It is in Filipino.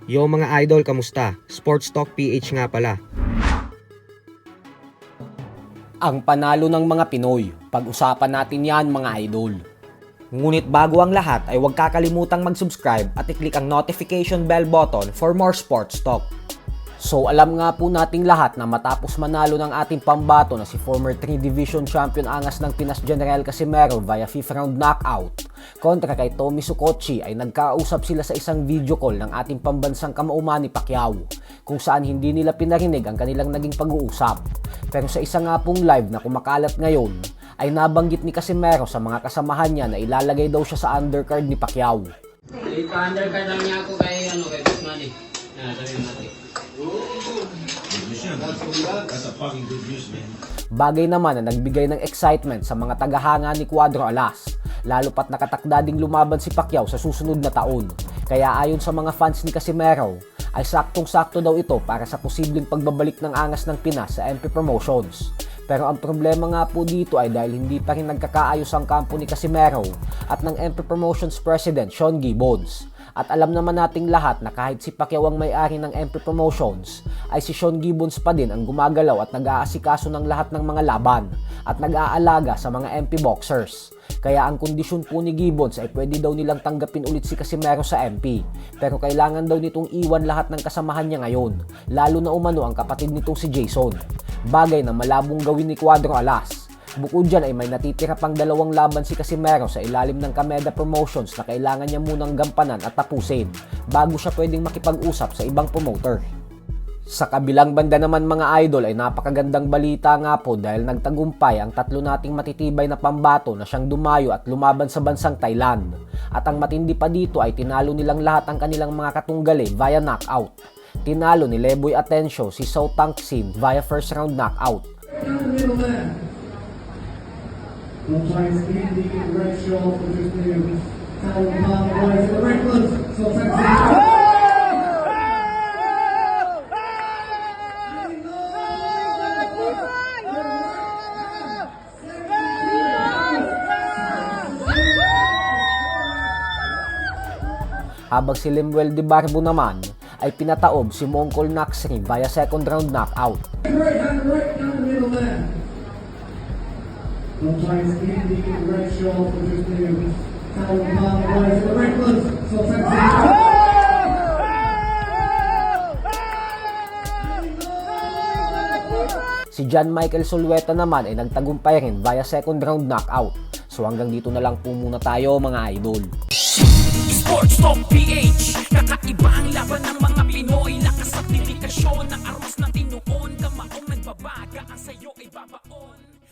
Yo mga idol, kamusta? Sports Talk PH nga pala. Ang panalo ng mga Pinoy. Pag-usapan natin yan mga idol. Ngunit bago ang lahat ay huwag kakalimutang mag-subscribe at i-click ang notification bell button for more sports talk. So alam nga po nating lahat na matapos manalo ng ating pambato na si former 3 Division Champion Angas ng Pinas General Casimero via 5th round knockout kontra kay Tommy Sukochi ay nagkausap sila sa isang video call ng ating pambansang kamauman ni Pacquiao kung saan hindi nila pinarinig ang kanilang naging pag-uusap. Pero sa isa nga pong live na kumakalat ngayon ay nabanggit ni Casimero sa mga kasamahan niya na ilalagay daw siya sa undercard ni Pacquiao. Ika-undercard lang niya ako kay Boss Manny. Sabihin natin. That's a fucking good news, man. Bagay naman na nagbigay ng excitement sa mga tagahanga ni Cuadro Alas, lalo pat nakatakda ding lumaban si Pacquiao sa susunod na taon. Kaya ayon sa mga fans ni Casimero, ay saktong-sakto daw ito para sa posibleng pagbabalik ng Angas ng Pinas sa MP Promotions. Pero ang problema nga po dito ay dahil hindi pa rin nagkakaayos ang kampo ni Casimero at ng MP Promotions President Sean Gibbons. At alam naman nating lahat na kahit si Pacquiao ang may-ari ng MP Promotions, ay si Sean Gibbons pa din ang gumagalaw at nag-aasikaso ng lahat ng mga laban at nag-aalaga sa mga MP boxers. Kaya ang kondisyon po ni Gibbons ay pwede daw nilang tanggapin ulit si Casimero sa MP. Pero kailangan daw nitong iwan lahat ng kasamahan niya ngayon, lalo na umano ang kapatid nitong si Jason. Bagay na malabong gawin ni Cuadro Alas. Bukod dyan ay may natitira pang 2 laban si Casimero sa ilalim ng Kameda Promotions na kailangan niya munang gampanan at tapusin bago siya pwedeng makipag-usap sa ibang promoter. Sa kabilang banda naman mga idol ay napakagandang balita nga po dahil nagtagumpay ang 3 nating matitibay na pambato na siyang dumayo at lumaban sa bansang Thailand. At ang matindi pa dito ay tinalo nilang lahat ang kanilang mga katunggali via knockout. Tinalo ni Leboy Atencio si Sao Tangxin via first round knockout. Habang si Lemuel de Barbo naman ay pinataob si Mongkol Naksri via second round knockout. Si John Michael Solueta naman ay nagtagumpay rin via second round knockout. So hanggang dito na lang po muna tayo mga idol. Sports Talk PH, kakaiba ang laban ng mga Pinoy. Lakas at dedikasyon ng aros ng tinuon. Kamaong nagbabaga ang sayo ay babaon.